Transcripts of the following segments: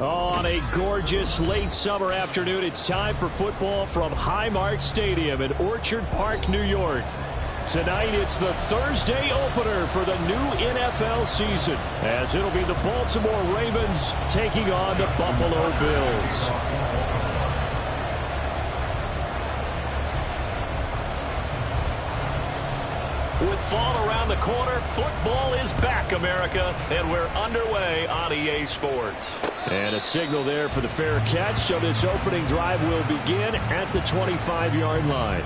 On a gorgeous late summer afternoon, it's time for football from Highmark Stadium in Orchard Park, New York. Tonight, it's the Thursday opener for the new NFL season, as it'll be the Baltimore Ravens taking on the Buffalo Bills. With fall around the corner, football is back, America, and we're underway on EA Sports. And a signal there for the fair catch, so this opening drive will begin at the 25-yard line.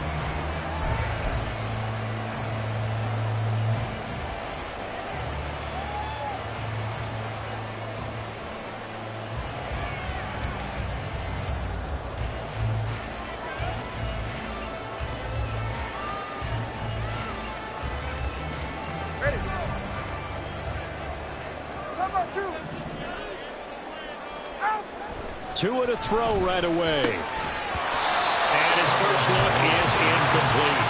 Tua to throw right away. And his first look is incomplete.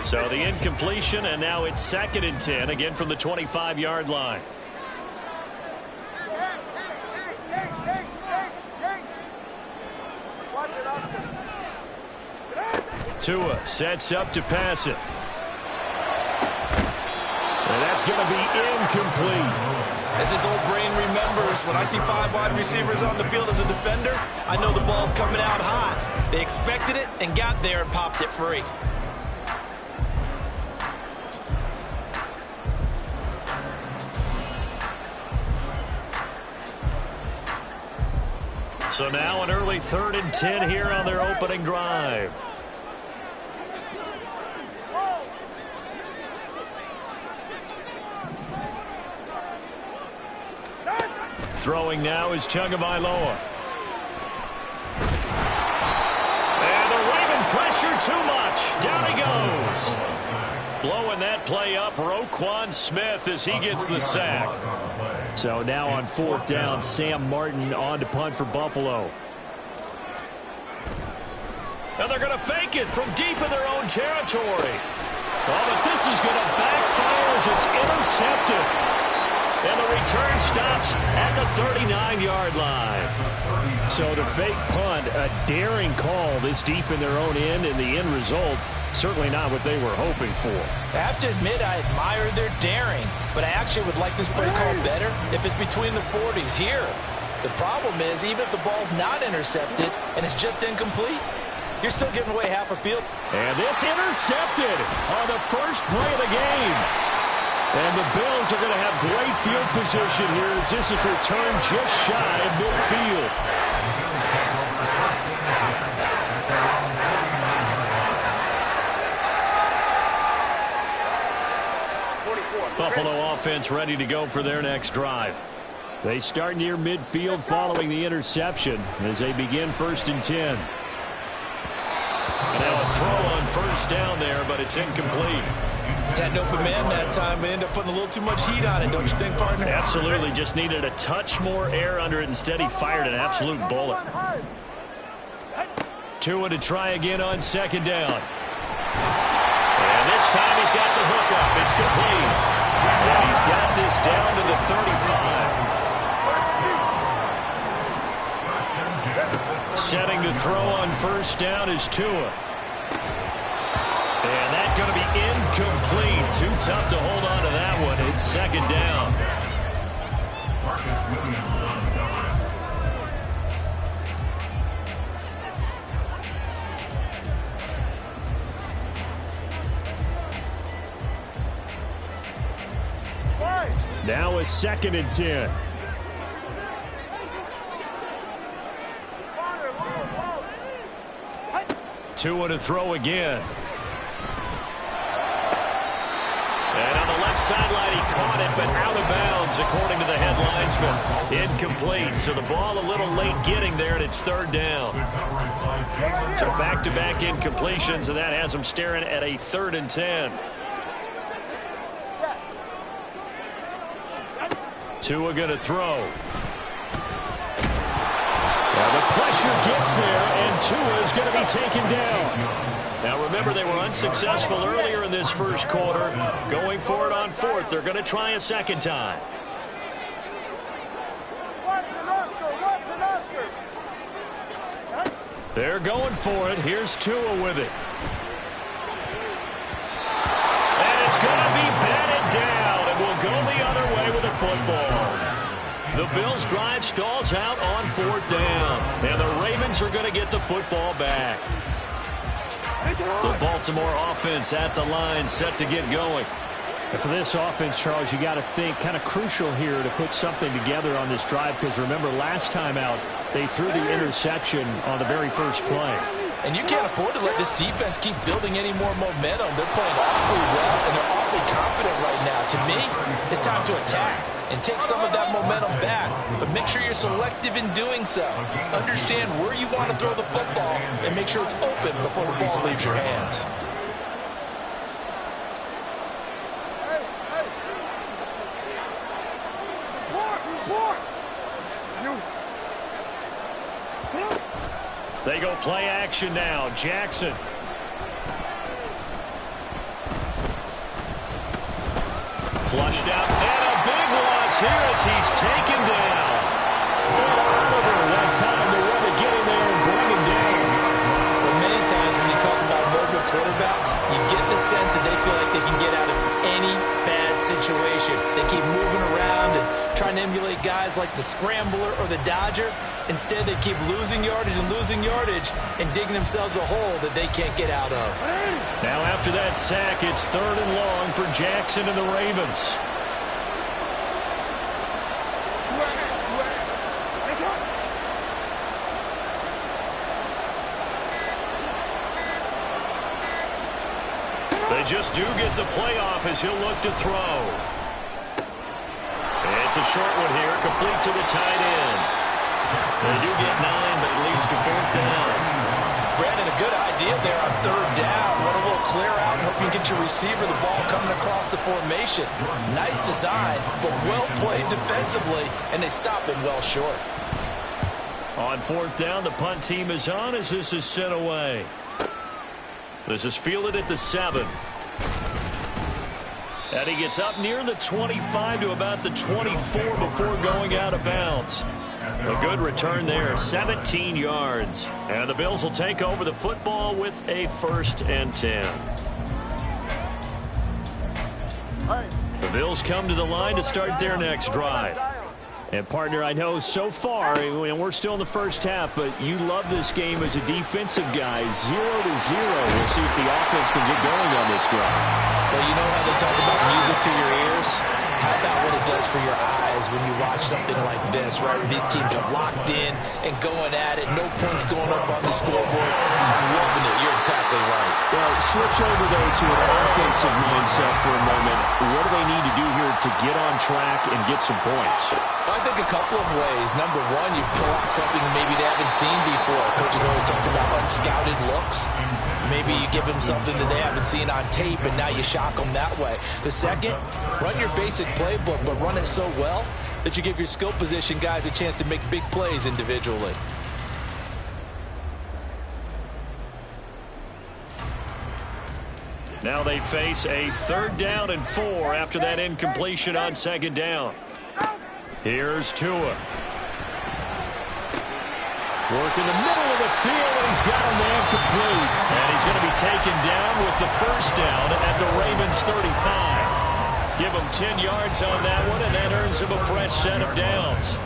So the incompletion, and now it's 2nd and 10, again from the 25-yard line. Tua sets up to pass it. And that's going to be incomplete. As his old brain remembers, when I see 5 wide receivers on the field as a defender, I know the ball's coming out high. They expected it and got there and popped it free. So now an early 3rd and 10 here on their opening drive. Throwing now is Tagovailoa. And the Raven pressure too much. Down he goes. Blowing that play up, Roquan Smith as he gets the sack. So now on 4th down, Sam Martin on to punt for Buffalo. And they're going to fake it from deep in their own territory. Oh, but this is going to backfire as it's intercepted. And the return stops at the 39-yard line. So to fake punt, a daring call this deep in their own end, and the end result, certainly not what they were hoping for. I have to admit, I admire their daring, but I actually would like this play called better if it's between the 40s here. The problem is, even if the ball's not intercepted and it's just incomplete, you're still giving away half a field. And this intercepted on the first play of the game. And the Bills are going to have great field position here as this is returned just shy of midfield. Buffalo offense ready to go for their next drive. They start near midfield following the interception as they begin 1st and 10. And now a throw on 1st down there, but it's incomplete. Had an open man that time, but ended up putting a little too much heat on it, don't you think, partner? Absolutely. Just needed a touch more air under it. Instead, he fired an absolute bullet. Tua to try again on 2nd down. And this time he's got the hook up. It's complete. And he's got this down to the 35. Setting to throw on 1st down is Tua. And that's going to be incomplete. Too tough to hold on to that one. It's 2nd down. Now a 2nd and 10. Tua to throw again. And on the left sideline, he caught it, but out of bounds, according to the head linesman. Incomplete, so the ball a little late getting there, and it's 3rd down. So back-to-back incompletions, and that has them staring at a 3rd and 10. Tua going to throw. Well, the pressure gets there, and Tua is going to be taken down. Now, remember, they were unsuccessful earlier in this first quarter. Going for it on fourth. They're going to try a second time. They're going for it. Here's Tua with it. And it's going to be batted down, and will go the other way with the football. The Bills' drive stalls out on fourth down, and the Ravens are going to get the football back. The Baltimore offense at the line, set to get going. And for this offense, Charles, you got to think kind of crucial here to put something together on this drive, because remember, last time out, they threw the interception on the very first play. And you can't afford to let this defense keep building any more momentum. They're playing awfully well, and they're awfully confident right now. To me, it's time to attack and take some of that momentum back. But make sure you're selective in doing so. Understand where you want to throw the football and make sure it's open before the ball leaves your hands. They go play action now. Jackson. Flushed out, and a big loss here as he's taken down. And Oliver had time to run to get in there and bring him down. Well, many times when you talk about mobile quarterbacks, you get the sense that they feel like they can get out of any bad situation. They keep moving around and trying to emulate guys like the Scrambler or the Dodger. Instead, they keep losing yardage and digging themselves a hole that they can't get out of. Now after that sack, it's 3rd and long for Jackson and the Ravens. They just do get the playoff as he'll look to throw. It's a short one here, complete to the tight end. They do get 9, but it leads to 4th down. Brandon, a good idea there on 3rd down. Run a little clear out and hope you can get your receiver the ball coming across the formation. Nice design, but well played defensively, and they stop him well short. On 4th down, the punt team is on as this is sent away. This is fielded at the 7. And he gets up near the 25 to about the 24 before going out of bounds. A good return there, 17 yards. And the Bills will take over the football with a 1st and 10. The Bills come to the line to start their next drive. And, partner, I know so far, and we're still in the first half, but you love this game as a defensive guy. 0-0. We'll see if the offense can get going on this drive. Well, you know how they talk about music to your ears? How about what it does for your eyes when you watch something like this, right? Where these teams are locked in and going at it. No points going up on the scoreboard. I'm loving it. You're exactly right. Well, switch over, though, to an offensive mindset for a moment. What do they need to do here to get on track and get some points? I think a couple of ways. Number one, you pull out something maybe they haven't seen before. Coaches always talk about unscouted looks. Maybe you give them something that they haven't seen on tape, and now you shock them that way. The second, run your basic playbook, but run it so well that you give your skill position guys a chance to make big plays individually. Now they face a 3rd down and 4 after that incompletion on 2nd down. Here's Tua. Work in the middle of the field, and he's got a man complete. And he's going to be taken down with the 1st down at the Ravens 35. Give him 10 yards on that one, and that earns him a fresh set of downs.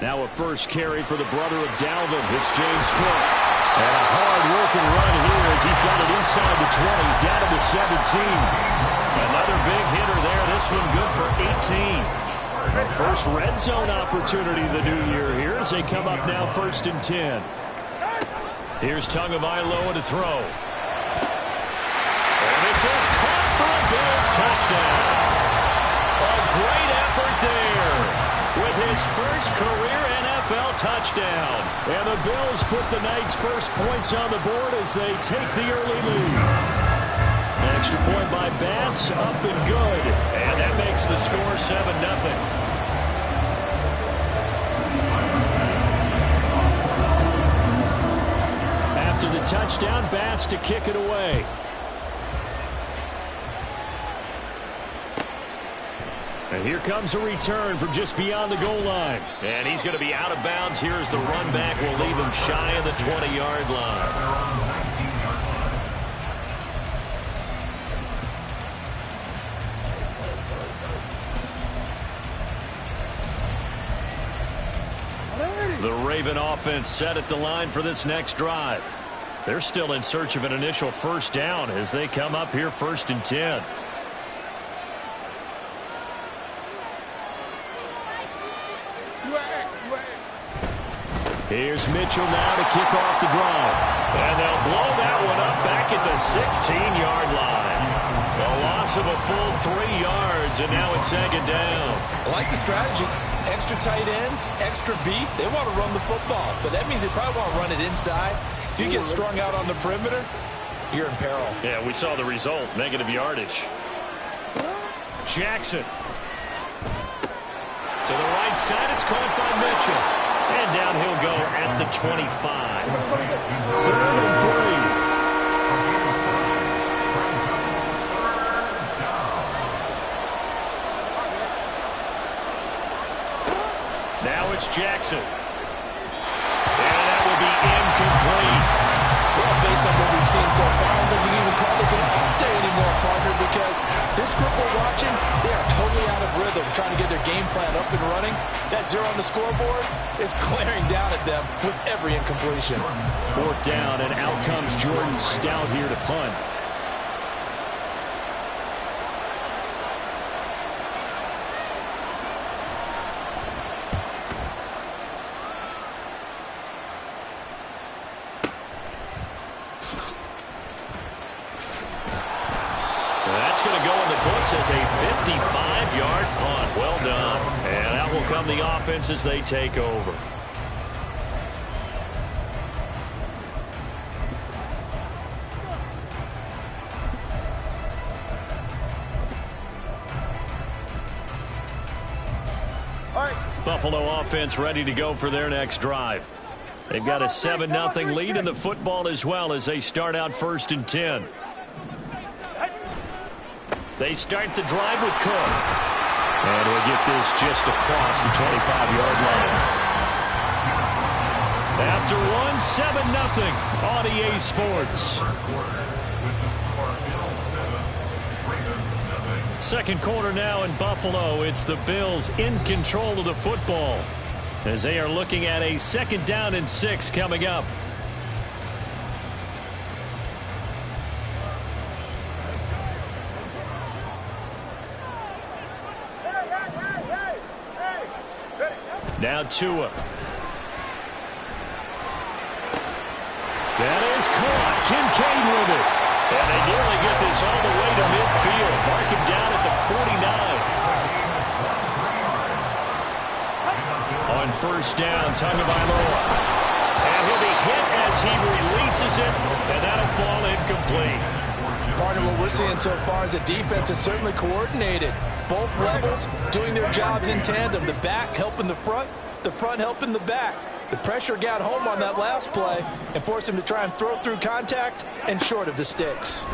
Now a first carry for the brother of Dalvin. It's James Cook. And a hard-working run here as he's got it inside the 20, down to the 17. Another big hitter there. This one good for 18. First red zone opportunity of the new year here as they come up now 1st and 10. Here's Tagovailoa to throw. And this is caught for a Bills touchdown. A great effort there. with his first career NFL touchdown. And the Bills put the night's first points on the board as they take the early lead. An extra point by Bass, up and good. And that makes the score 7-0. After the touchdown, Bass to kick it away. And here comes a return from just beyond the goal line. And he's going to be out of bounds here as the run back will leave him shy of the 20-yard line. The Raven offense set at the line for this next drive. They're still in search of an initial first down as they come up here 1st and 10. Here's Mitchell now to kick off the drive. And they'll blow that one up back at the 16-yard line. A loss of a full 3 yards, and now it's 2nd down. I like the strategy. Extra tight ends, extra beef. They want to run the football, but that means they probably want to run it inside. If you get strung out on the perimeter, you're in peril. Yeah, we saw the result, negative yardage. Jackson. To the right side, it's caught by Mitchell. And down he'll go at the 25. 3rd and 3. Now it's Jackson. And that will be incomplete. Well, based on what we've seen so far, I don't think you can even call this an off day anymore, partner, because this group we're watching, they are totally out of rhythm, trying to get their game plan up and running. That 0 on the scoreboard is glaring down at them with every incompletion. 4th down, and out comes Jordan Stout here to punt. That's going to go in the books as a 55-yard punt. Well done. And out will come the offense as they take over. Buffalo offense ready to go for their next drive. They've got a 7-0 lead in the football as well as they start out 1st and 10. They start the drive with Cook. And he'll get this just across the 25-yard line. After one, 7-0 on EA Sports. Second quarter now in Buffalo. It's the Bills in control of the football as they are looking at a 2nd down and 6 coming up. Now Tua. That is caught. Kincaid with it. And they nearly get this all the way to midfield. Mark him down at the 49. On 1st down, Tagovailoa. And he'll be hit as he releases it. And that'll fall incomplete. Partner, what we're seeing so far is the defense is certainly coordinated. Both levels doing their jobs in tandem. The back helping the front helping the back. The pressure got home on that last play and forced him to try and throw through contact and short of the sticks.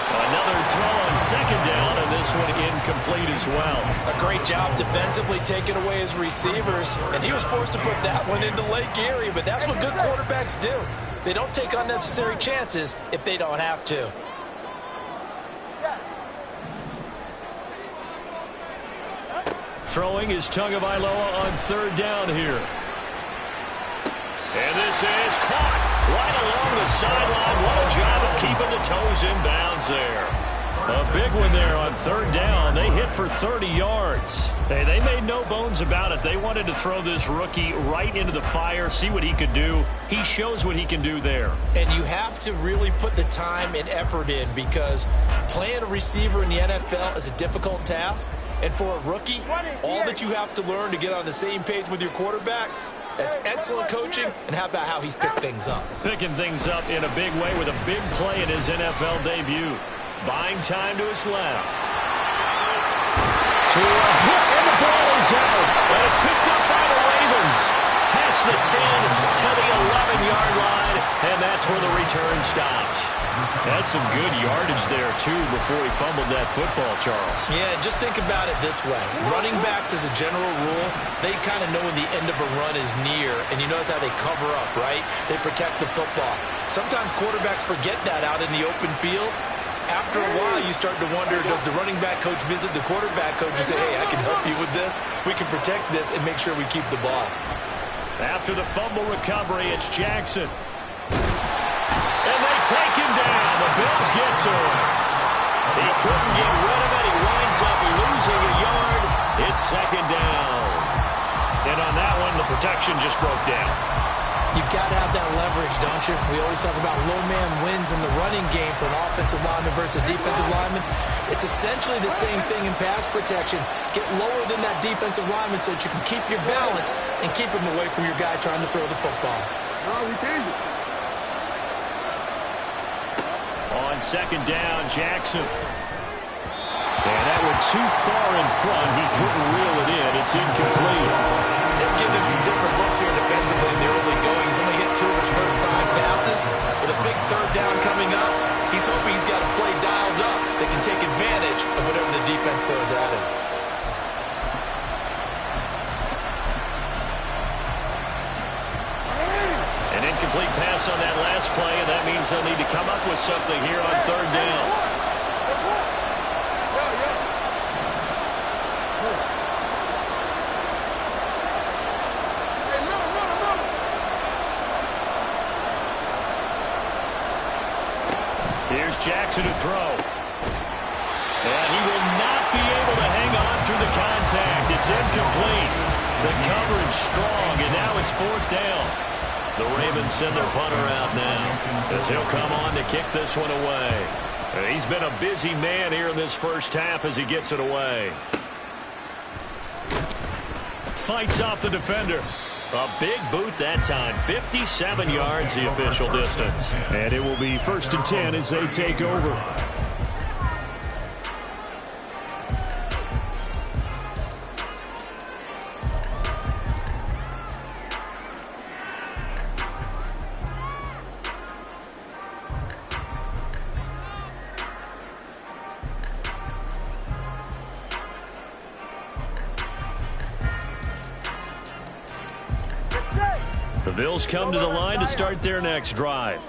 Another throw on 2nd down, and this one incomplete as well. A great job defensively taking away his receivers, and he was forced to put that one into Lake Erie, but that's what good quarterbacks do. They don't take unnecessary chances if they don't have to. Throwing is Tagovailoa on 3rd down here. And this is caught right along the sideline. What a job of keeping the toes in bounds there. A big one there on 3rd down. They hit for 30 yards. Hey, they made no bones about it. They wanted to throw this rookie right into the fire, see what he could do. He shows what he can do there. And you have to really put the time and effort in, because playing a receiver in the NFL is a difficult task. And for a rookie, all that you have to learn to get on the same page with your quarterback, that's excellent coaching. And how about how he's picked things up? Picking things up in a big way with a big play in his NFL debut. Buying time to his left. To a hit, and the ball is out. And it's picked up by the Ravens. Past the 10 to the 11-yard line, and that's where the return stops. That's some good yardage there, too, before he fumbled that football, Charles. Yeah, just think about it this way. Running backs, as a general rule, they kind of know when the end of a run is near, and you notice how they cover up, right? They protect the football. Sometimes quarterbacks forget that out in the open field. After a while, you start to wonder, does the running back coach visit the quarterback coach and say, hey, I can help you with this, we can protect this, and make sure we keep the ball. After the fumble recovery, it's Jackson. And they take him down. The Bills get to him. He couldn't get rid of it. He winds up losing a yard. It's second down. And on that one, the protection just broke down. You've got to have that leverage, don't you? We always talk about low man wins in the running game for an offensive lineman versus a defensive lineman. It's essentially the same thing in pass protection. Get lower than that defensive lineman so that you can keep your balance and keep him away from your guy trying to throw the football. No, we changed it. On second down, Jackson. And that went too far in front. He couldn't reel it in. It's incomplete. They're giving him some different looks here defensively in the early going. He's only hit 2 of his first 5 passes. With a big third down coming up, he's hoping he's got a play dialed up that can take advantage of whatever the defense throws at him. An incomplete pass on that last play, and that means they'll need to come up with something here on third down. Here's Jackson to throw. And he will not be able to hang on through the contact. It's incomplete. The coverage strong, and now it's fourth down. The Ravens send their punter out now, as he'll come on to kick this one away. He's been a busy man here in this first half as he gets it away. Fights off the defender. A big boot that time. 57 yards the official distance. And it will be 1st and 10 as they take over. The Bills come to the line to start their next drive.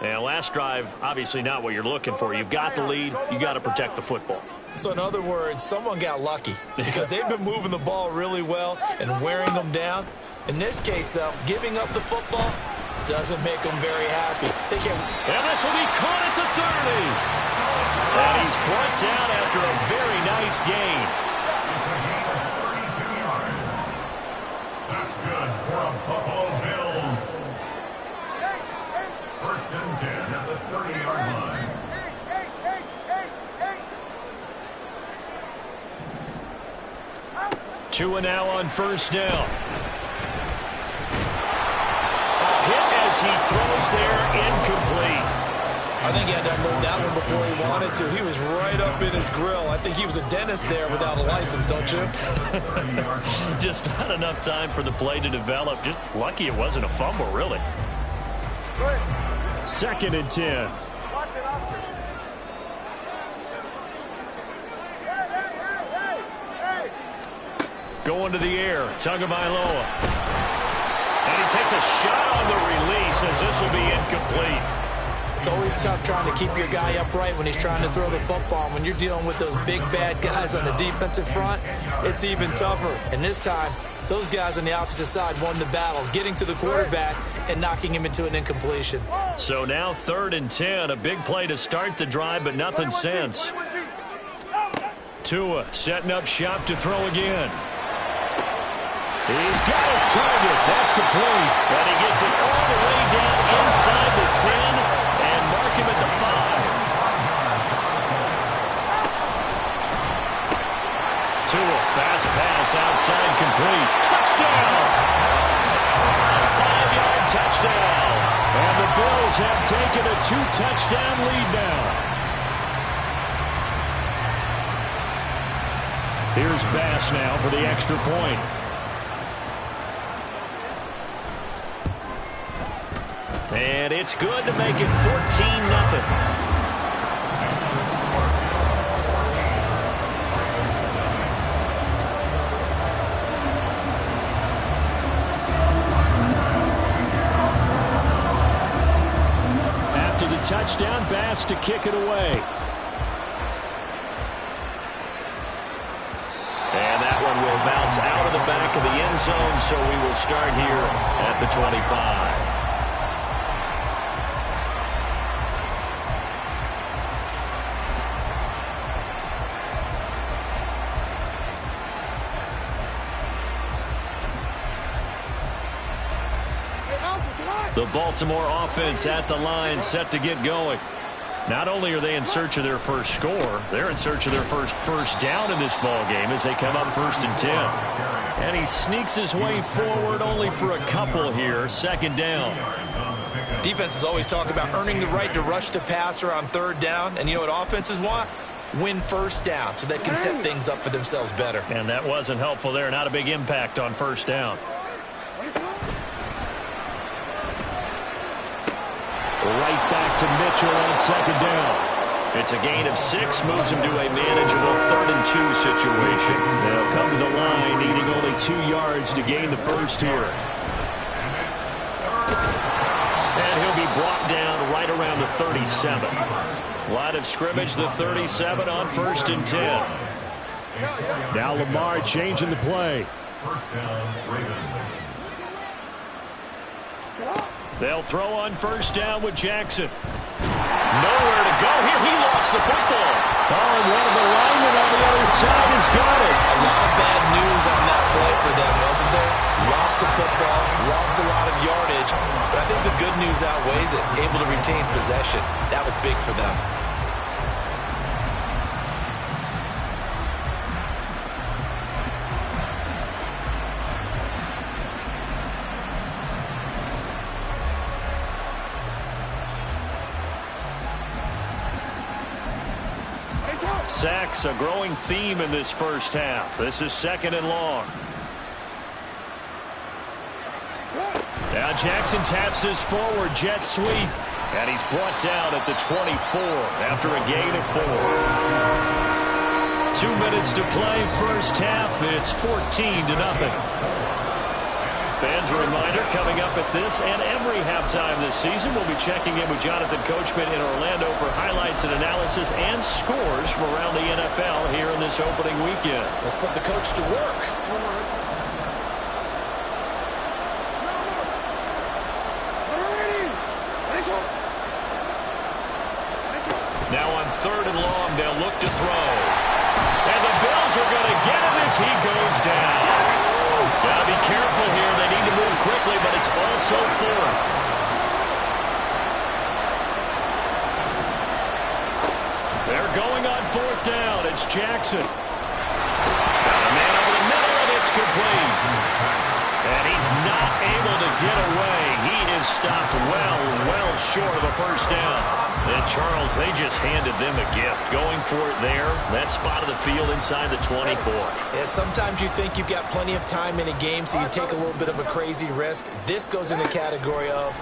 And last drive, obviously not what you're looking for. You've got the lead. You got to protect the football. So in other words, someone got lucky because they've been moving the ball really well and wearing them down. In this case, though, giving up the football doesn't make them very happy. They can't. And this will be caught at the 30. And he's brought down after a very nice gain. That's good for a Buffalo Bills. 1st and 10 at the 30-yard line. Tua now on first down. A hit as he throws there, incomplete. I think he had to unload that one before he wanted to. He was right up in his grill. I think he was a dentist there without a license, don't you? Just not enough time for the play to develop. Just lucky it wasn't a fumble, really. 2nd and 10. Going to the air, Tagovailoa. And he takes a shot on the release as this will be incomplete. It's always tough trying to keep your guy upright when he's trying to throw the football. When you're dealing with those big, bad guys on the defensive front, it's even tougher. And this time, those guys on the opposite side won the battle, getting to the quarterback and knocking him into an incompletion. So now 3rd and 10, a big play to start the drive, but nothing since. Tua setting up shop to throw again. He's got his target. That's complete. But he gets it all the way down inside the 10 and mark him at the 5. Tua, fast pass outside, complete. Touchdown! A 5-yard touchdown. And the Bills have taken a 2-touchdown lead now. Here's Bass now for the extra point. And it's good to make it 14-0. After the touchdown, Bass to kick it away. And that one will bounce out of the back of the end zone, so we will start here at the 25. The Baltimore offense at the line, set to get going. Not only are they in search of their first score, they're in search of their first down in this ball game as they come up 1st and 10. And he sneaks his way forward only for a couple here, 2nd down. Defenses always talk about earning the right to rush the passer on 3rd down. And you know what offenses want? Win 1st down so they can set things up for themselves better. And that wasn't helpful there. Not a big impact on 1st down. Right back to Mitchell on 2nd down. It's a gain of 6, moves him to a manageable 3rd and 2 situation. They'll come to the line, needing only 2 yards to gain the first here. And he'll be brought down right around the 37. Line of scrimmage, the 37 on 1st and 10. Now Lamar changing the play. 1st down, Ravens. They'll throw on 1st down with Jackson. Nowhere to go here. He lost the football. Oh, and one of the linemen on the other side has got it. A lot of bad news on that play for them, wasn't there? Lost the football, lost a lot of yardage, but I think the good news outweighs it. Able to retain possession. That was big for them. Sacks, a growing theme in this first half. This is 2nd and long. Now Jackson taps this forward jet sweep. And he's brought down at the 24 after a gain of 4. 2 minutes to play, first half. It's 14-0. Fans, a reminder, coming up at this and every halftime this season, we'll be checking in with Jonathan Coachman in Orlando for highlights and analysis and scores from around the NFL here in this opening weekend. Let's put the coach to work. Now on 3rd and long, they'll look to throw. And the Bills are going to get him as he goes down. Gotta be careful here. They need to move quickly, but it's also 4th. They're going on 4th down. It's Jackson. Got a man over the middle, and it's complete. And he's not able to get away. He is stopped well short of a first down. And Charles, they just handed them a gift. Going for it there, that spot of the field inside the 24. Yeah, sometimes you think you've got plenty of time in a game, so you take a little bit of a crazy risk. This goes in the category of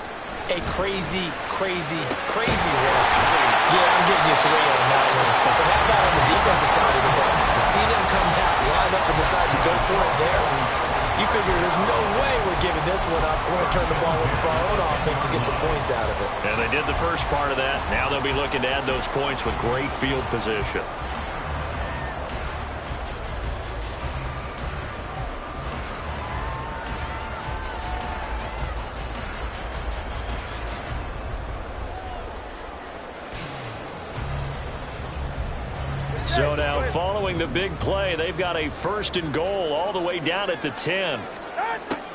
a crazy risk. Yeah, I'm giving you 3 on that one. But how about on the defensive side of the ball? To see them come back, line up, and decide to go for it there, you figure there's no way we're giving this one up. We're going to turn the ball over for our own offense and get some points out of it. And they did the first part of that. Now they'll be looking to add those points with great field position. So now following the big play, they've got a 1st and goal all the way down at the 10.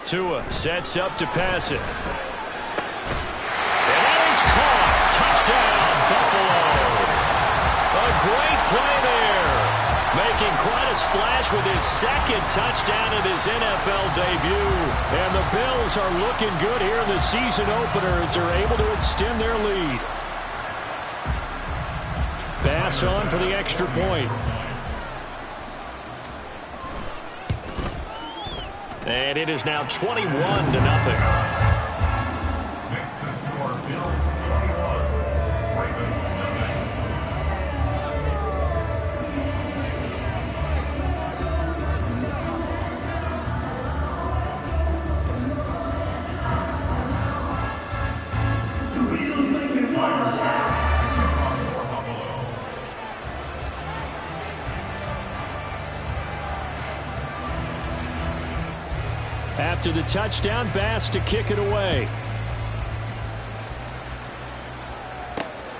Tua sets up to pass it. And that is caught. Touchdown, Buffalo. A great play there. Making quite a splash with his 2nd touchdown of his NFL debut. And the Bills are looking good here in the season opener as they're able to extend their lead. Bass on for the extra point. And it is now 21-0. Makes the score Bills 21, Ravens 0. After the touchdown, Bass to kick it away.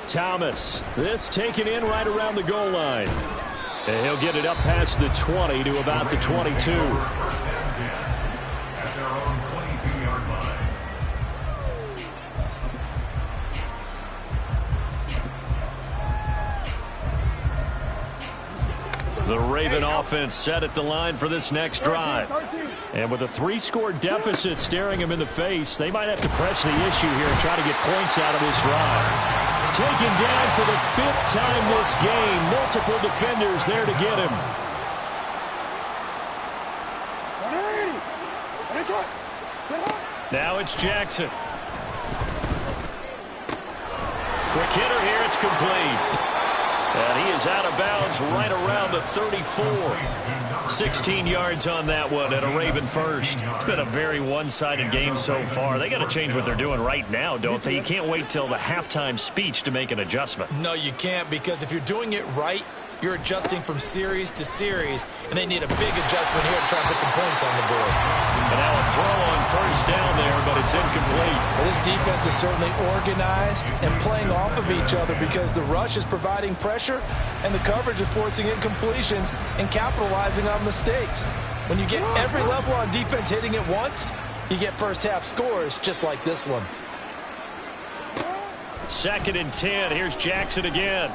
Thomas, this taken in right around the goal line. And he'll get it up past the 20 to about the 22. At their own 22-yard line. The Raven offense set at the line for this next drive. And with a 3-score deficit staring him in the face, they might have to press the issue here and try to get points out of this drive. Taken down for the 5th time this game. Multiple defenders there to get him. Now it's Jackson. Quick hitter here, it's complete. And he is out of bounds right around the 34. 16 yards on that one and a Raven first. It's been a very one-sided game so far. They got to change what they're doing right now, don't they? You can't wait till the halftime speech to make an adjustment. No, you can't, because if you're doing it right, you're adjusting from series to series, and they need a big adjustment here to try and put some points on the board. And now a throw on 1st down there, but it's incomplete. Well, this defense is certainly organized and playing off of each other because the rush is providing pressure and the coverage is forcing incompletions and capitalizing on mistakes. When you get every level on defense hitting it once, you get first-half scores just like this one. 2nd and 10. Here's Jackson again.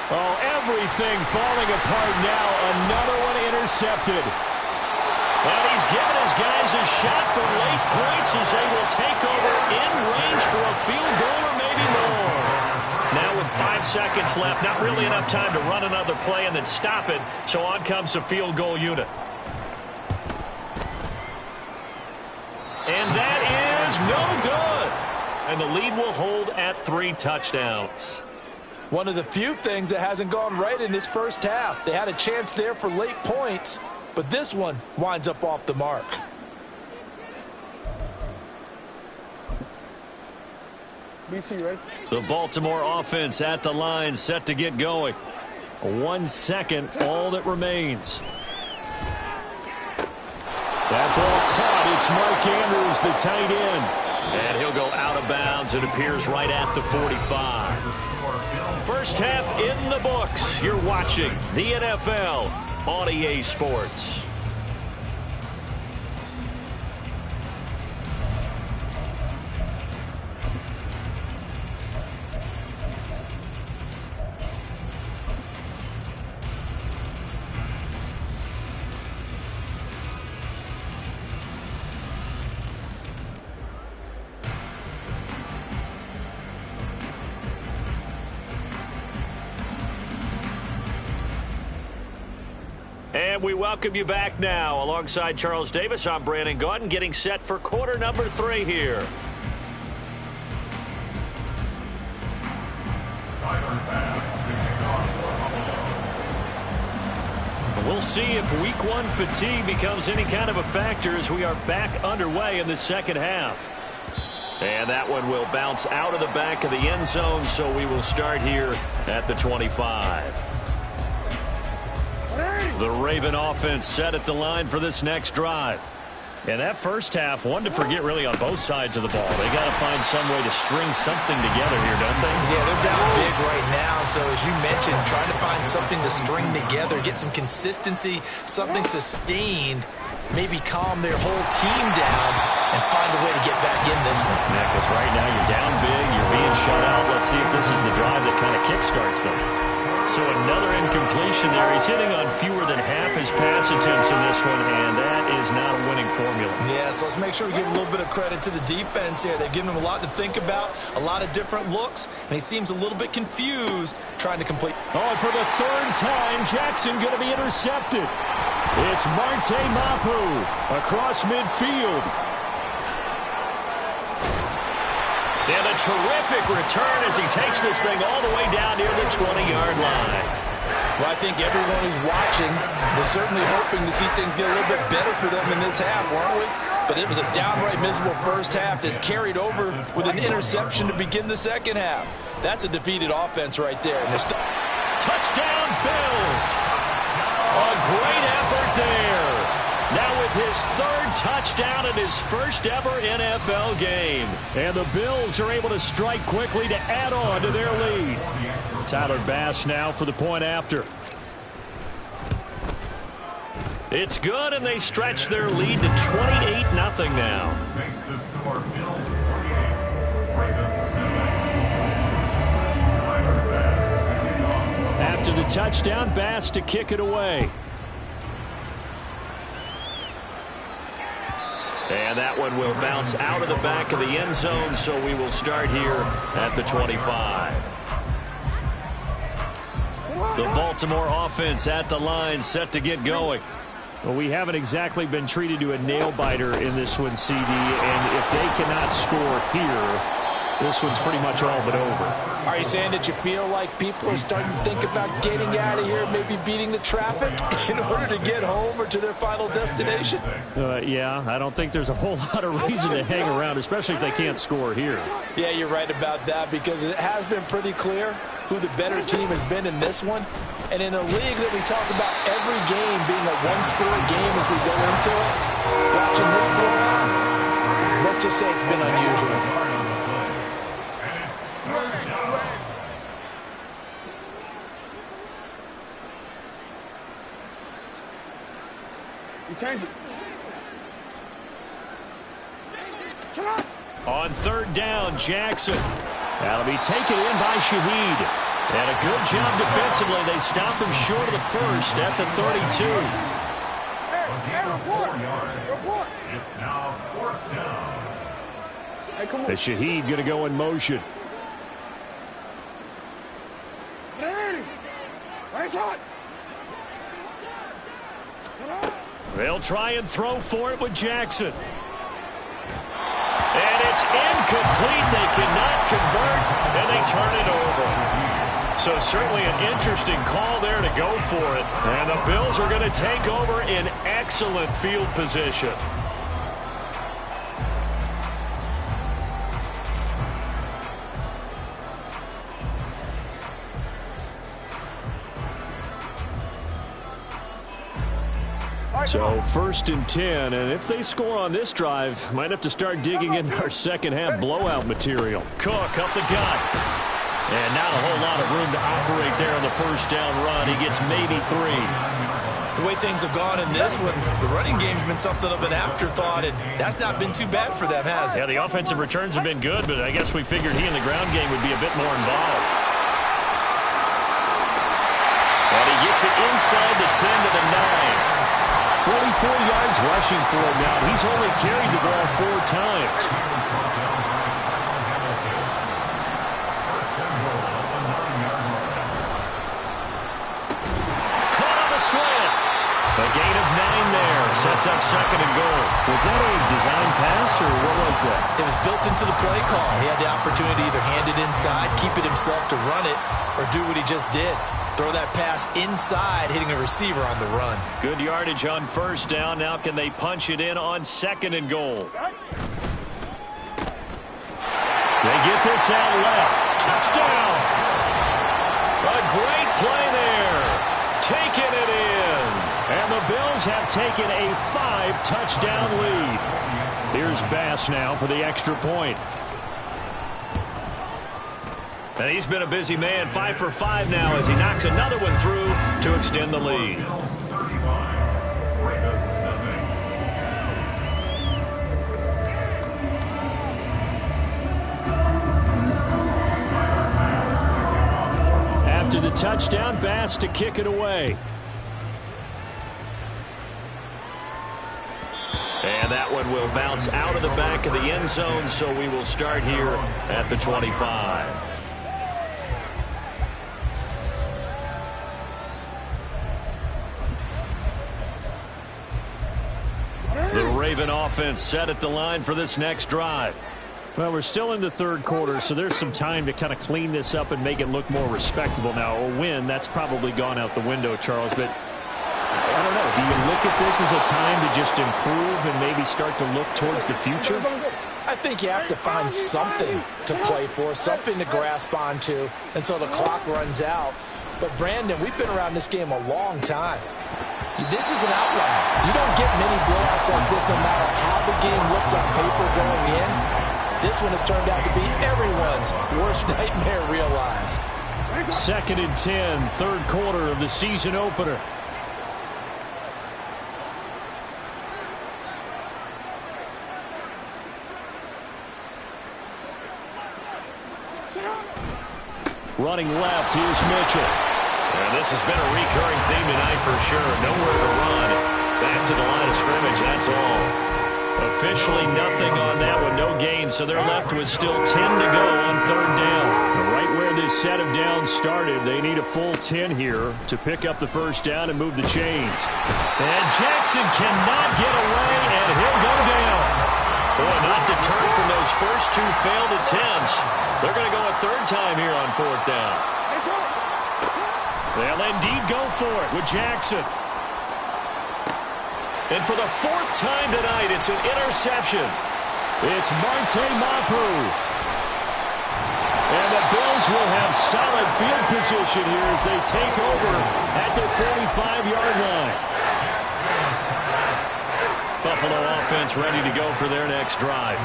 Oh, everything falling apart now. Another one intercepted. And he's given his guys a shot for late points as they will take over in range for a field goal or maybe more. Now with 5 seconds left, not really enough time to run another play and then stop it. So on comes the field goal unit. And that is no good. And the lead will hold at 3 touchdowns. One of the few things that hasn't gone right in this first half. They had a chance there for late points, but this one winds up off the mark. BC, right? The Baltimore offense at the line, set to get going. 1 second, all that remains. That ball caught. It's Mark Andrews, the tight end. And he'll go out of bounds. It appears right at the 45. First half in the books. You're watching the NFL on EA Sports. And we welcome you back now. Alongside Charles Davis, I'm Brandon Gaudin, getting set for quarter number 3 here. We'll see if week 1 fatigue becomes any kind of a factor as we are back underway in the second half. And that one will bounce out of the back of the end zone, so we will start here at the 25. The Raven offense set at the line for this next drive. And that first half, one to forget really on both sides of the ball. They got to find some way to string something together here, don't they? Yeah, they're down big right now. So as you mentioned, trying to find something to string together, get some consistency, something sustained, maybe calm their whole team down and find a way to get back in this one. Yeah, because right now you're down big, you're being shut out. Let's see if this is the drive that kind of kickstarts them. So another incompletion there. He's hitting on fewer than half his pass attempts in this one, and that is not a winning formula. Yeah, so let's make sure we give a little bit of credit to the defense here. They've given him a lot to think about, a lot of different looks, and he seems a little bit confused trying to complete. Oh, and for the third time, Jackson going to be intercepted. It's Marte Mapu across midfield. And a terrific return as he takes this thing all the way down near the 20-yard line. Well, I think everyone who's watching was certainly hoping to see things get a little bit better for them in this half, weren't we? But it was a downright miserable first half that's carried over with an interception to begin the second half. That's a defeated offense right there. And touchdown, Bills! A great effort there. Now with his third touchdown in his first ever NFL game. And the Bills are able to strike quickly to add on to their lead. Tyler Bass now for the point after. It's good, and they stretch their lead to 28-0 now. Makes the score Bills 48, Ravens 7. Tyler Bass. After the touchdown, Bass to kick it away. And that one will bounce out of the back of the end zone, so we will start here at the 25. The Baltimore offense at the line, set to get going. Well, we haven't exactly been treated to a nail-biter in this one, CD, and if they cannot score here, this one's pretty much all but over. Are you saying that you feel like people are starting to think about getting out of here, maybe beating the traffic in order to get home or to their final destination? Yeah, I don't think there's a whole lot of reason to hang around, especially if they can't score here. Yeah, you're right about that, because it has been pretty clear who the better team has been in this one. And in a league that we talk about every game being a one-score game as we go into it, watching this blowout, let's just say it's been unusual. On third down, Jackson. That'll be taken in by Shaheed. And a good job defensively. They stop him short of the first at the 32. It's now 4th down. As Shaheed going to go in motion. They'll try and throw for it with Jackson. And it's incomplete. They cannot convert, and they turn it over. So certainly an interesting call there to go for it. And the Bills are going to take over in excellent field position. So 1st and 10, and if they score on this drive, might have to start digging into our second half blowout material. Cook up the gut. And not a whole lot of room to operate there on the first down run. He gets maybe 3. The way things have gone in this one, the running game's been something of an afterthought, and that's not been too bad for them, has it? Yeah, the offensive returns have been good, but I guess we figured he in the ground game would be a bit more involved. And he gets it inside the 10 to the 9. 44 yards rushing for him now. He's only carried the ball 4 times. Caught on the slant. A gain of 9 there. Sets up 2nd and goal. Was that a design pass, or what was that? It was built into the play call. He had the opportunity to either hand it inside, keep it himself to run it, or do what he just did. Throw that pass inside, hitting a receiver on the run. Good yardage on first down. Now can they punch it in on 2nd and goal? They get this out left. Touchdown! A great play there. Taking it in. And And the Bills have taken a 5-touchdown lead. Here's Bass now for the extra point. And he's been a busy man, 5 for 5 now as he knocks another one through to extend the lead. Bills 35, Ravens nothing. After the touchdown, Bass to kick it away. And that one will bounce out of the back of the end zone, so we will start here at the 25. The Raven offense set at the line for this next drive. Well, we're still in the third quarter, so there's some time to kind of clean this up and make it look more respectable. Now, a win, that's probably gone out the window, Charles, but I don't know. Do you look at this as a time to just improve and maybe start to look towards the future? I think you have to find something to play for, something to grasp onto until the clock runs out. But, Brandon, we've been around this game a long time. This is an outlier. You don't get many blowouts like this no matter how the game looks on paper going in. This one has turned out to be everyone's worst nightmare realized. 2nd and 10, third quarter of the season opener. Running left, here's Mitchell. And this has been a recurring theme tonight for sure. Nowhere to run. Back to the line of scrimmage, that's all. Officially nothing on that one, no gain, so they're left with still 10 to go on third down. Right where this set of downs started, they need a full 10 here to pick up the first down and move the chains. And Jackson cannot get away, and he'll go down. Boy, not deterred from those first two failed attempts. They're going to go a third time here on fourth down. They'll indeed go for it with Jackson. And for the fourth time tonight, it's an interception. It's Marte Mapu. And the Bills will have solid field position here as they take over at their 45-yard line. Buffalo offense ready to go for their next drive.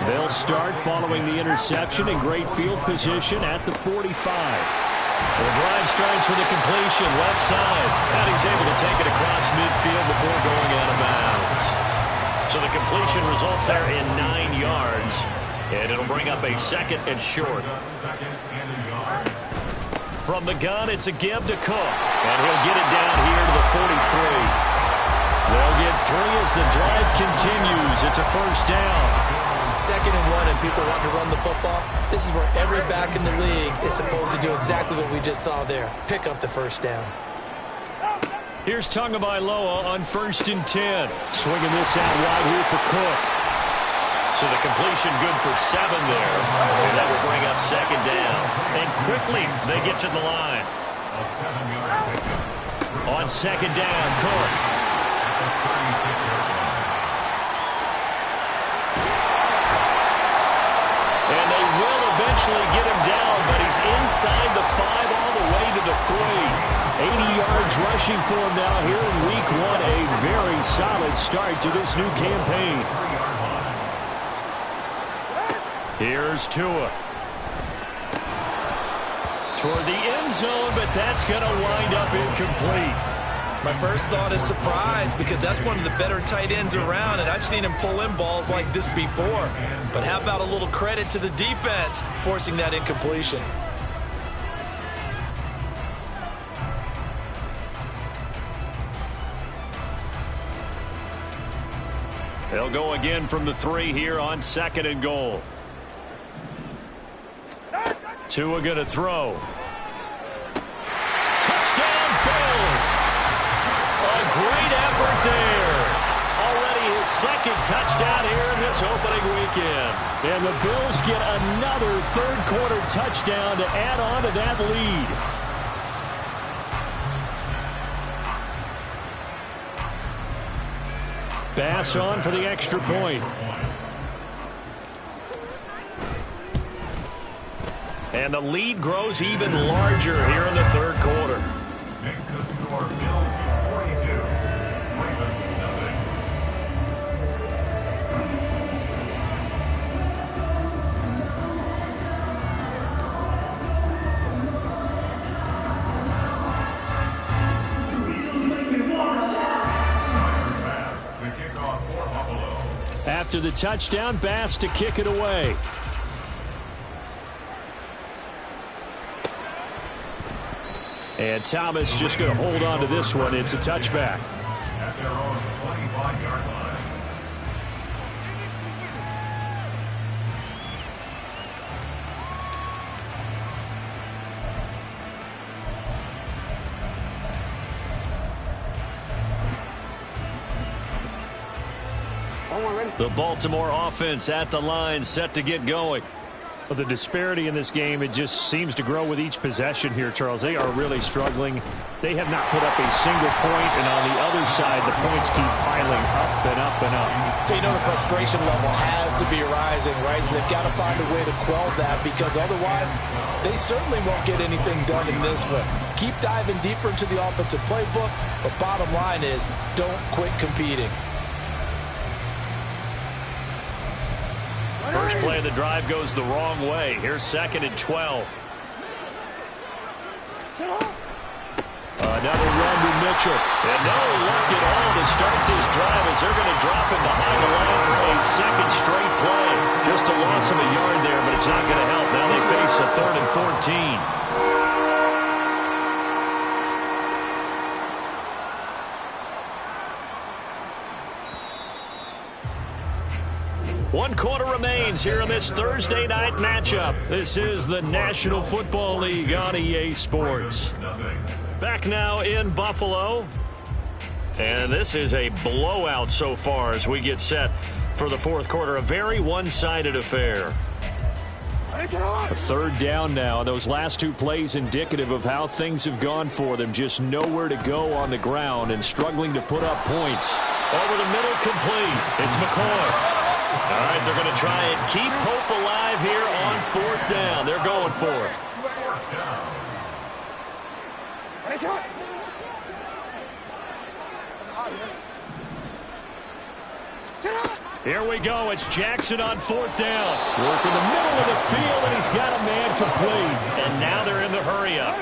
They'll start following the interception in great field position at the 45. The drive starts with a completion left side. And he's able to take it across midfield before going out of bounds. So the completion results there in 9 yards. And it'll bring up a 2nd and short. From the gun, it's a give to Cook. And he'll get it down here to the 43. They'll get 3 as the drive continues. It's a first down. 2nd and 1 and people want to run the football. This is where every back in the league is supposed to do exactly what we just saw there. Pick up the first down. Here's Tagovailoa on 1st and 10. Swinging this out wide here for Cook. So the completion good for 7 there. And that will bring up 2nd down. And quickly they get to the line. On 2nd down, Cook. And they will eventually get him down, but he's inside the 5 all the way to the 3. 80 yards rushing for him now here in week 1. A very solid start to this new campaign. Here's Tua. Toward the end zone, but that's going to wind up incomplete. My first thought is surprise because that's one of the better tight ends around, and I've seen him pull in balls like this before. But how about a little credit to the defense forcing that incompletion? They'll go again from the 3 here on 2nd and goal. Tua going to throw. Touchdown, Bills! A great effort there. Already his 2nd touchdown here in this opening weekend. And the Bills get another third quarter touchdown to add on to that lead. Bass on for the extra point. And the lead grows even larger here in the third quarter. Makes the score Bills 42, after the touchdown. Bass to kick it away. And Thomas just going to hold on to this one. It's a touchback. At their own 25-yard line. The Baltimore offense at the line, set to get going. Well, the disparity in this game, it just seems to grow with each possession here, Charles. They are really struggling. They have not put up a single point, and on the other side, the points keep piling up and up and up. So you know the frustration level has to be rising, right? So they've got to find a way to quell that, because otherwise they certainly won't get anything done in this one. Keep diving deeper into the offensive playbook, but bottom line is don't quit competing. First play of the drive goes the wrong way. Here's 2nd and 12. Another run to Mitchell. And no luck at all to start this drive as they're going to drop him behind the line for a second straight play. Just a loss of a yard there, but it's not going to help. Now they face a 3rd and 14. One quarter remains here in this Thursday night matchup. This is the National Football League on EA Sports. Back now in Buffalo. And this is a blowout so far as we get set for the fourth quarter. A very one-sided affair. A 3rd down now. Those last 2 plays indicative of how things have gone for them. Just nowhere to go on the ground and struggling to put up points. Over the middle, complete. It's McCoy. All right, they're going to try and keep hope alive here on 4th down. They're going for it. Here we go. It's Jackson on 4th down. Work in the middle of the field, and he's got a man complete. And now they're in the hurry-up.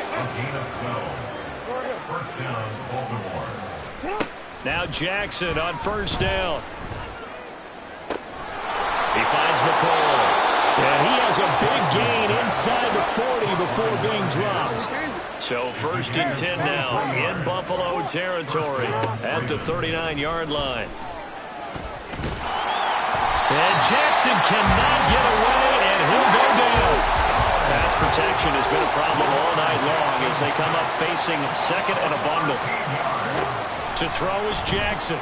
First down, Baltimore. Now Jackson on 1st down. He finds McCoy. And he has a big gain inside the 40 before being dropped. So 1st and 10 now in Buffalo territory at the 39-yard line. And Jackson cannot get away, and he'll go down. Pass protection has been a problem all night long as they come up facing 2nd and a bundle. To throw is Jackson.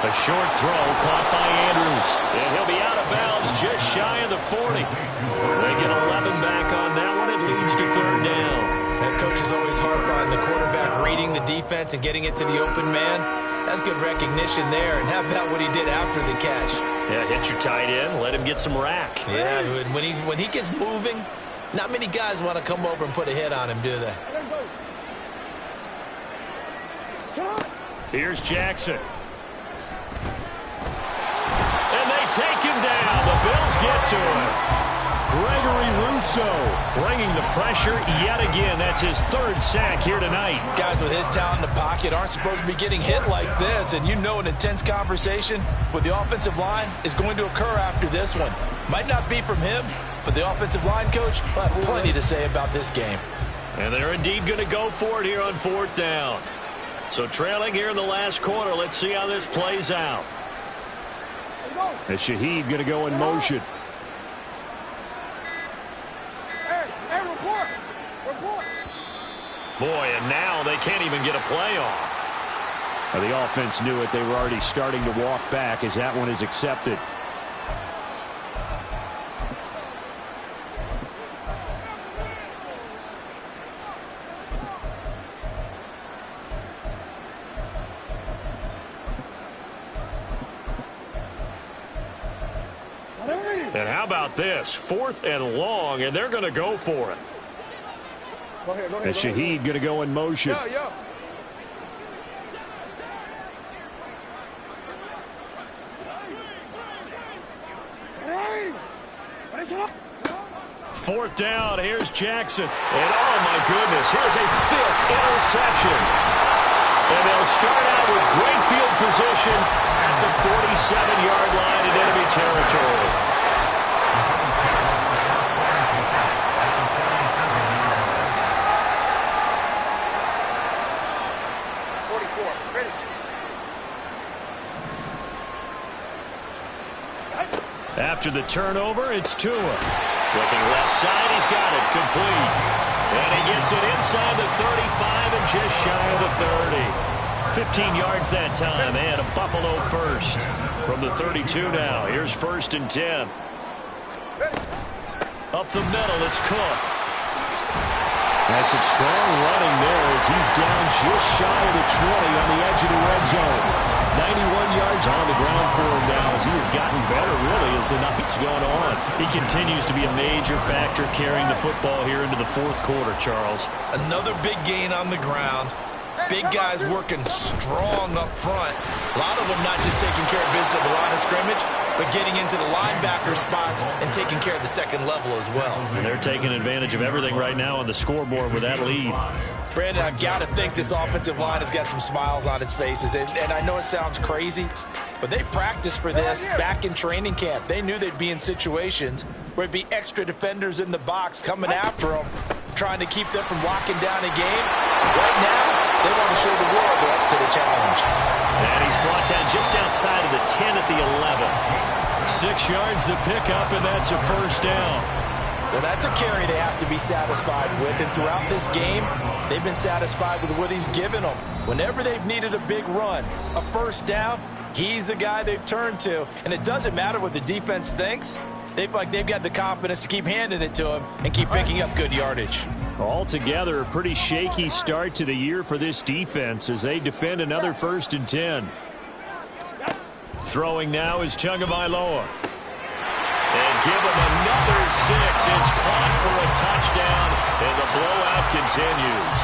A short throw caught by Andrews. And he'll be out of bounds just shy of the 40. They get 11 back on that one. It leads to 3rd down. That coach is always harp on the quarterback reading the defense and getting it to the open man. That's good recognition there. And how about what he did after the catch? Yeah, hit your tight end. Let him get some rack. Yeah, when he gets moving, not many guys want to come over and put a hit on him, do they? Here's Jackson. Take him down. The Bills get to him. Gregory Rousseau bringing the pressure yet again. That's his 3rd sack here tonight. Guys with his talent in the pocket aren't supposed to be getting hit like this, and you know an intense conversation with the offensive line is going to occur after this one. Might not be from him, but the offensive line coach will have plenty to say about this game. And they're indeed going to go for it here on 4th down. So trailing here in the last quarter. Let's see how this plays out. As Shaheed going to go in motion. Boy, and now they can't even get a play off. Well, the offense knew it. They were already starting to walk back as that one is accepted. And how about this? 4th and long, and they're going to go for it. Go ahead. As Shaheed going to go in motion. Yeah. 4th down. Here's Jackson. And oh, my goodness, here's a 5th interception. And they'll start out with great field position the 47-yard line in enemy territory. After the turnover, it's Tua. Looking left side, he's got it. Complete. And he gets it inside the 35 and just shy of the 30. 15 yards that time, and a Buffalo first. From the 32 now, here's 1st and 10. Up the middle, it's Cook. That's some strong running there as he's down just shy of the 20 on the edge of the red zone. 91 yards on the ground for him now as he has gotten better, really, as the night's gone on. He continues to be a major factor carrying the football here into the 4th quarter, Charles. Another big gain on the ground. Big guys working strong up front. A lot of them not just taking care of business at the line of scrimmage, but getting into the linebacker spots and taking care of the second level as well. And they're taking advantage of everything right now on the scoreboard with that lead. Brandon, I've got to think this offensive line has got some smiles on its faces. And I know it sounds crazy, but they practiced for this back in training camp. They knew they'd be in situations where it'd be extra defenders in the box coming after them, trying to keep them from locking down a game. Right now, they want to show the world they're up to the challenge. And he's brought down just outside of the 10 at the 11. 6 yards the pickup, and that's a 1st down. Well, that's a carry they have to be satisfied with. And throughout this game, they've been satisfied with what he's given them. Whenever they've needed a big run, a 1st down, he's the guy they've turned to. And it doesn't matter what the defense thinks. They feel like they've got the confidence to keep handing it to him and keep picking up good yardage. Altogether, a pretty shaky start to the year for this defense as they defend another 1st and 10. Throwing now is Tagovailoa. And give him another 6. It's caught for a touchdown, and the blowout continues.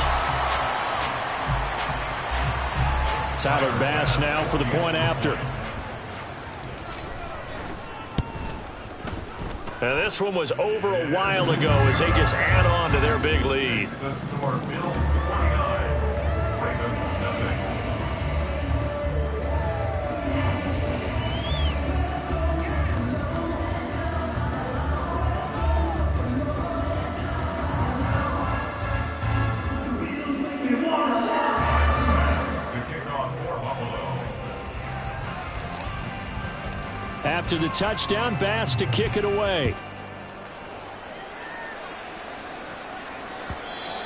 Tyler Bass now for the point after. And this one was over a while ago as they just add on to their big lead. The score, Bills 49, Ravens nothing. After the touchdown, Bass to kick it away.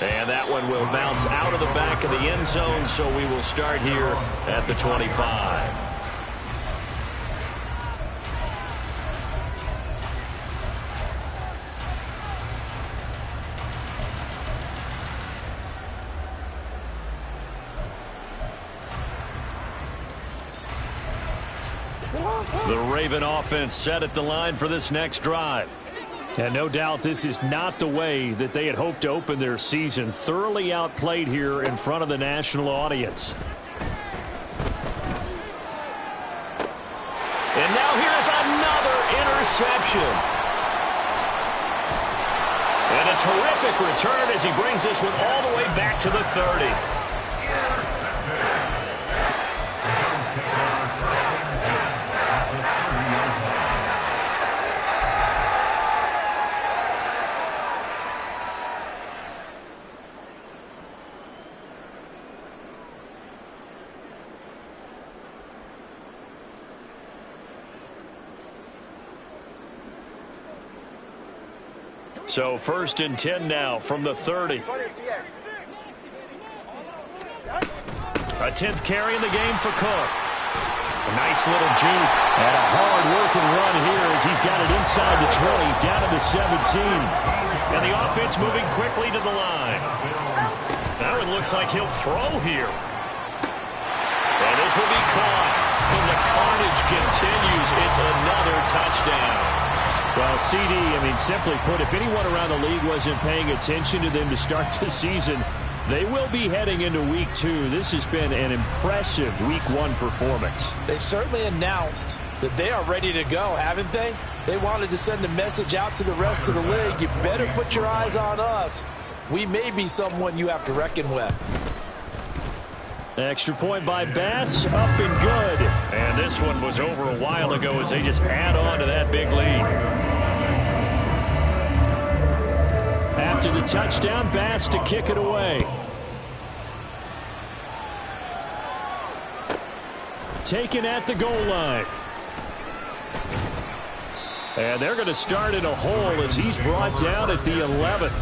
And that one will bounce out of the back of the end zone, so we will start here at the 25. The Raven offense set at the line for this next drive. And no doubt this is not the way that they had hoped to open their season. Thoroughly outplayed here in front of the national audience. And now here's another interception. And a terrific return as he brings this one all the way back to the 30. So 1st and 10 now from the 30. A 10th carry in the game for Cook. A nice little juke. And a hard-working run here as he's got it inside the 20, down to the 17. And the offense moving quickly to the line. Now it looks like he'll throw here. And this will be caught. And the carnage continues. It's another touchdown. Well, CD, simply put, if anyone around the league wasn't paying attention to them to start the season, they will be heading into Week 2. This has been an impressive Week 1 performance. They've certainly announced that they are ready to go, haven't they? They wanted to send a message out to the rest of the league. You better put your eyes on us. We may be someone you have to reckon with. Extra point by Bass, up and good. And this one was over a while ago as they just add on to that big lead. After the touchdown, Bass to kick it away. Taken at the goal line. And they're going to start in a hole as he's brought down at the 11th.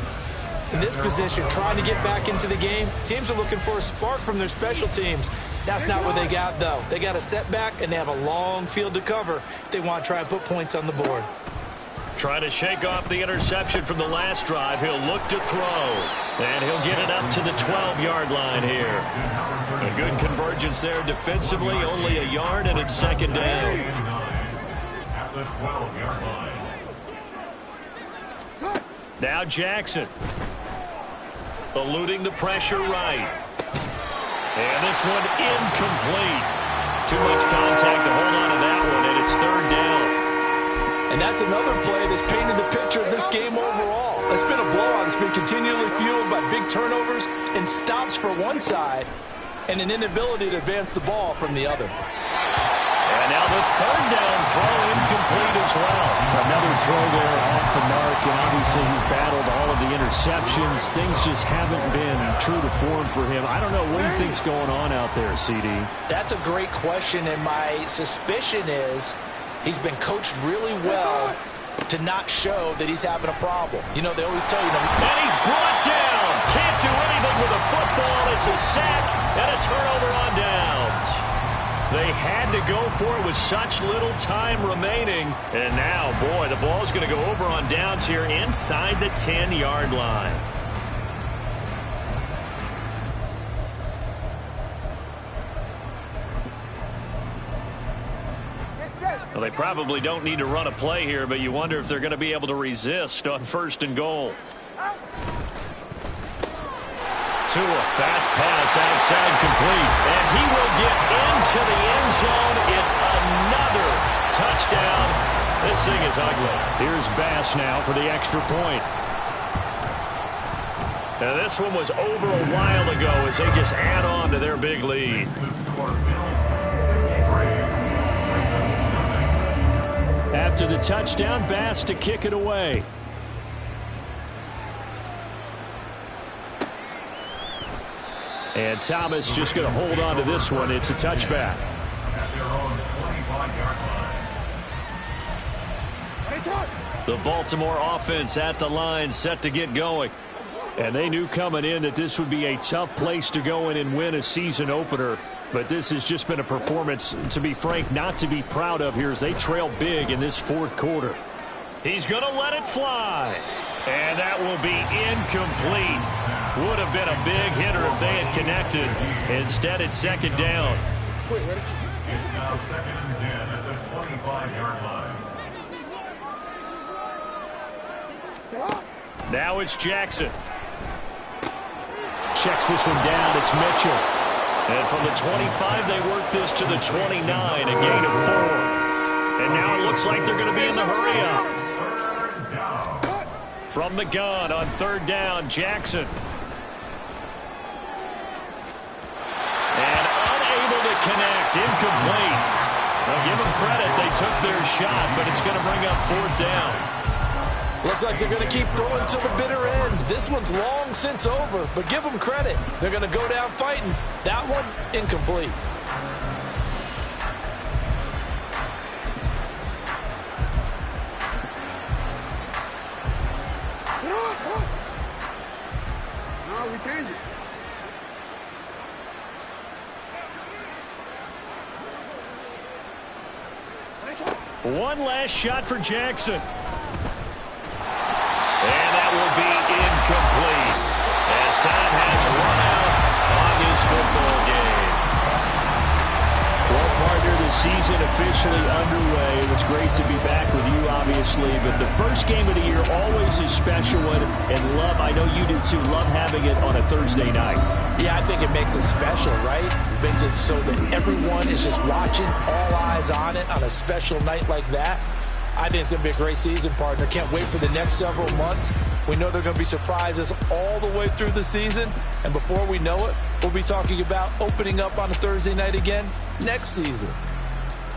In this position, trying to get back into the game, teams are looking for a spark from their special teams. That's not what they got, though. They got a setback, and they have a long field to cover if they want to try and put points on the board. Trying to shake off the interception from the last drive. He'll look to throw. And he'll get it up to the 12-yard line here. A good convergence there defensively. Only a yard, and it's second down. At the 12-yard line. Now Jackson. Eluding the pressure right. And this one incomplete. Too much contact to hold on to that one, and it's third down. And that's another play that's painted the picture of this game overall. It's been a blowout. It's been continually fueled by big turnovers and stops for one side and an inability to advance the ball from the other. And now the third down throw incomplete as well. Another throw there off the mark, and obviously he's battled all of the interceptions. Things just haven't been true to form for him. I don't know what he thinks going on out there, CD. That's a great question, and my suspicion is he's been coached really well to not show that he's having a problem. You know, they always tell you. And he's brought down. Can't do anything with a football. It's a sack and a turnover on downs. They had to go for it with such little time remaining. And now, boy, the ball's going to go over on downs here inside the 10-yard line. Well, they probably don't need to run a play here, but you wonder if they're going to be able to resist on first and goal. To a fast pass outside complete. And he will get into the end zone. It's another touchdown. This thing is ugly. Here's Bass now for the extra point. Now this one was over a while ago as they just add on to their big lead. After the touchdown, Bass to kick it away. And Thomas just going to hold on to this one. It's a touchback. At their own 25-yard line. The Baltimore offense at the line, set to get going. And they knew coming in that this would be a tough place to go in and win a season opener. But this has just been a performance, to be frank, not to be proud of here as they trail big in this fourth quarter. He's going to let it fly. And that will be incomplete. Would have been a big hitter if they had connected. Instead, it's second down. It's now second and 10 at the 25-yard line. Now it's Jackson. Checks this one down. It's Mitchell. And from the 25, they work this to the 29, a gain of 4. And now it looks like they're going to be in the hurry-up. From the gun on third down, Jackson. And unable to connect, incomplete. Well, give them credit, they took their shot, but it's going to bring up fourth down. Looks like they're going to keep throwing to the bitter end. This one's long since over, but give them credit. They're going to go down fighting. That one, incomplete. No, we change it. One last shot for Jackson. And that will be incomplete as time has run out on this football game. Well, partner, the season officially underway. It was great to be back with you, obviously, but the first game of the year always a special one, and love, I know you do too, love having it on a Thursday night. Yeah, I think it makes it special, right? It makes it so that everyone is just watching, all eyes on it on a special night like that. I think it's going to be a great season, partner. Can't wait for the next several months. We know there are going to be surprises all the way through the season. And before we know it, we'll be talking about opening up on a Thursday night again next season.